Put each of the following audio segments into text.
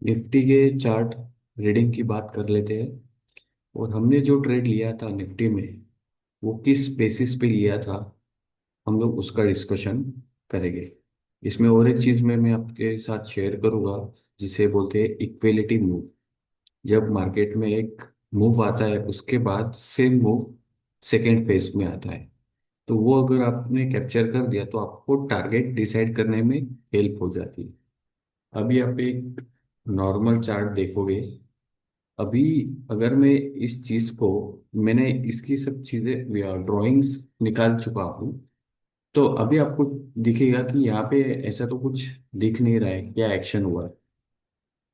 Nifty के chart reading की बात कर लेते हैं। और हमने जो ट्रेड लिया था निफ्टी में, वो किस बेसिस पे लिया था, हम लोग उसका डिस्कशन करेंगे। इसमें और एक चीज़ में मैं आपके साथ शेयर करूंगा, जिसे बोलते हैं इक्विलिटी मूव। जब मार्केट में एक मूव आता है, उसके बाद सेम मूव सेकेंड फेज में आता है, तो वो अगर आपने कैप्चर कर दिया तो आपको टारगेट डिसाइड करने में हेल्प हो जाती है। अभी आप एक नॉर्मल चार्ट देखोगे। अभी अगर मैं इस चीज को, मैंने इसकी सब चीजें ड्राइंग्स निकाल चुका हूँ, तो अभी आपको दिखेगा कि यहाँ पे ऐसा तो कुछ दिख नहीं रहा है क्या एक्शन हुआ है।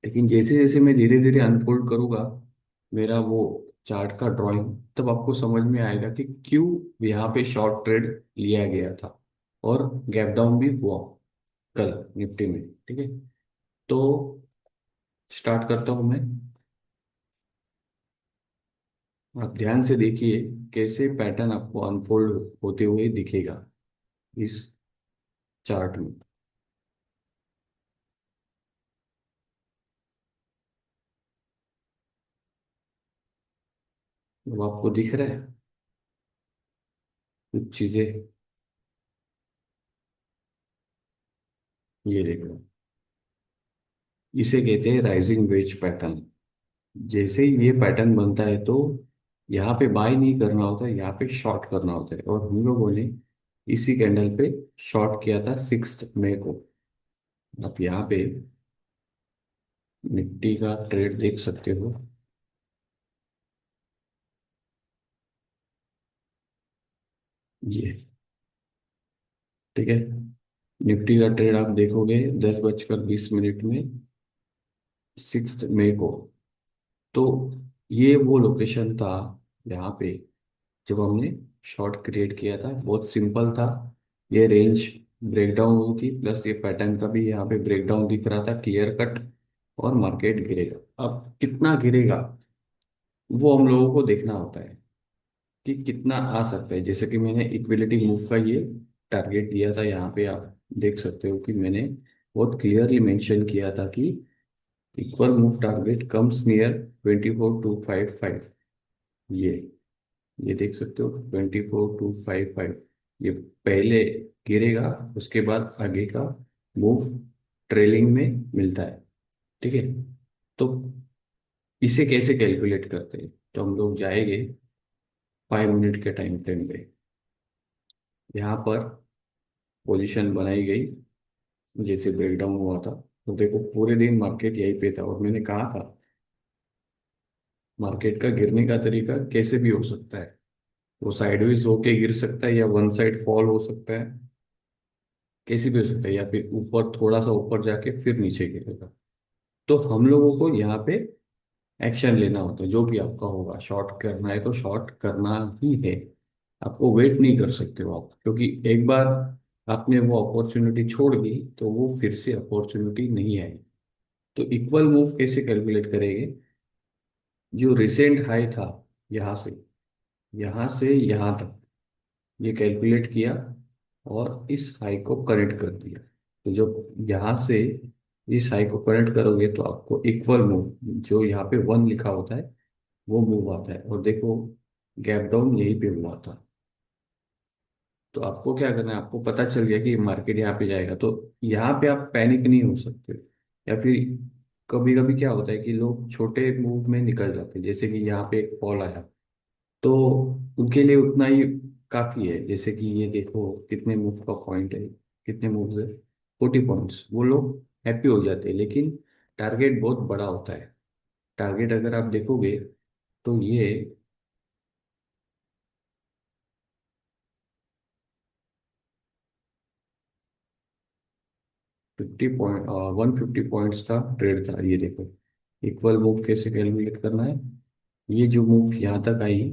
लेकिन जैसे जैसे मैं धीरे धीरे अनफोल्ड करूंगा मेरा वो चार्ट का ड्राइंग, तब आपको समझ में आएगा कि क्यों यहाँ पे शॉर्ट ट्रेड लिया गया था और गैप डाउन भी हुआ कल निफ्टी में। ठीक है, तो स्टार्ट करता हूँ मैं। आप ध्यान से देखिए कैसे पैटर्न आपको अनफोल्ड होते हुए दिखेगा इस चार्ट में। अब आपको दिख रहा है कुछ चीजें, ये देखो, इसे कहते हैं राइजिंग वेज पैटर्न। जैसे ही ये पैटर्न बनता है तो यहाँ पे बाय नहीं करना होता है, यहाँ पे शॉर्ट करना होता है। और हम लोगों ने इसी कैंडल पे शॉर्ट किया था 6 मई को। आप यहाँ पे निफ्टी का ट्रेड देख सकते हो। ये, ठीक है, निफ्टी का ट्रेड आप देखोगे 10:20 में 6 मई को। तो ये वो लोकेशन था यहाँ पे जब हमने शॉर्ट क्रिएट किया था। बहुत सिंपल था। ये रेंज ब्रेकडाउन हुई थी, प्लस ये पैटर्न का भी यहाँ पे ब्रेकडाउन दिख रहा था क्लियर कट। और मार्केट गिरेगा, अब कितना गिरेगा वो हम लोगों को देखना होता है कि कितना आ सकता है। जैसे कि मैंने इक्विलिटी मूव का ये टारगेट दिया था, यहाँ पे आप देख सकते हो कि मैंने बहुत क्लियरली मेंशन किया था कि equal move target comes near 24,255। ये ये देख सकते हो 24,255। ये पहले गिरेगा, उसके बाद आगे का मूव ट्रेलिंग में मिलता है। ठीक है, तो इसे कैसे कैलकुलेट करते हैं, तो हम लोग जाएंगे 5 मिनट के टाइम फ्रेम पे। यहाँ पर पोजीशन बनाई गई जैसे ब्रेकडाउन हुआ था, तो देखो पूरे दिन मार्केट यहीं पे था। और मैंने कहा था मार्केट का गिरने का तरीका कैसे भी हो सकता है। वो साइडवेज होके गिर सकता है, या वन साइड फॉल हो सकता है, कैसे भी हो सकता है, या फिर ऊपर थोड़ा सा ऊपर जाके फिर नीचे गिरेगा। तो हम लोगों को यहाँ पे एक्शन लेना होता है। जो भी आपका होगा, शॉर्ट करना है तो शॉर्ट करना ही है। आपको वेट नहीं कर सकते हो आप, क्योंकि एक बार आपने वो अपॉर्चुनिटी छोड़ दी तो वो फिर से अपॉर्चुनिटी नहीं आएगी। तो इक्वल मूव कैसे कैलकुलेट करेंगे, जो रिसेंट हाई था यहाँ से यहाँ तक, ये कैलकुलेट किया और इस हाई को कनेक्ट कर दिया। तो जब यहाँ से इस हाई को कनेक्ट करोगे तो आपको इक्वल मूव, जो यहाँ पे 1 लिखा होता है, वो मूव आता है। और देखो गैप डाउन यहीं पे हुआ था। तो आपको क्या करना है, आपको पता चल गया कि मार्केट यहाँ पे जाएगा, तो यहाँ पे आप पैनिक नहीं हो सकते। या फिर कभी कभी क्या होता है कि लोग छोटे मूव में निकल जाते हैं, जैसे कि यहाँ पे एक फॉल आया, तो उनके लिए उतना ही काफी है। जैसे कि ये देखो कितने मूव का पॉइंट है, कितने मूव्स है, 40 पॉइंट्स, वो लोग हैप्पी हो जाते हैं। लेकिन टारगेट बहुत बड़ा होता है। टारगेट अगर आप देखोगे तो ये 50 पॉइंट, 150 पॉइंट्स का ट्रेड था। ये देखो इक्वल मूव कैसे कैलकुलेट करना है। ये जो मूव यहाँ तक आई,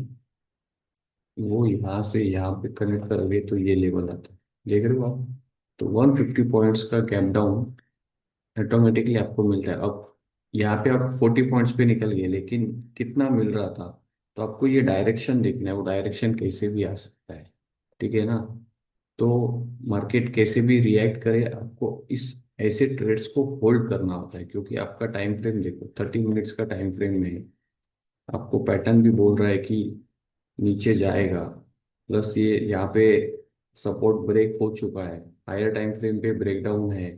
वो यहाँ से यहाँ पे कनेक्ट करोगे तो ये लेवल आता है, देख रहे हो आप। तो 150 पॉइंट्स का गैप डाउन ऑटोमेटिकली आपको मिलता है। अब यहाँ पे आप 40 पॉइंट्स पे निकल गए, लेकिन कितना मिल रहा था, तो आपको ये डायरेक्शन देखना है, वो डायरेक्शन कैसे भी आ सकता है। ठीक है ना। तो मार्केट कैसे भी रिएक्ट करे, आपको इस ऐसे ट्रेड्स को होल्ड करना होता है, क्योंकि आपका टाइम फ्रेम देखो 30 मिनट्स का टाइम फ्रेम में है। आपको पैटर्न भी बोल रहा है कि नीचे जाएगा, प्लस ये यहाँ पे सपोर्ट ब्रेक हो चुका है, हायर टाइम फ्रेम पे ब्रेकडाउन है,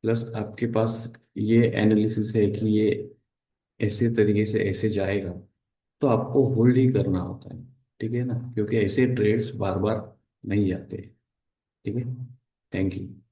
प्लस आपके पास ये एनालिसिस है कि ये ऐसे तरीके से ऐसे जाएगा, तो आपको होल्ड ही करना होता है। ठीक है ना, क्योंकि ऐसे ट्रेड्स बार बार नहीं आते। ठीक है। Thank you.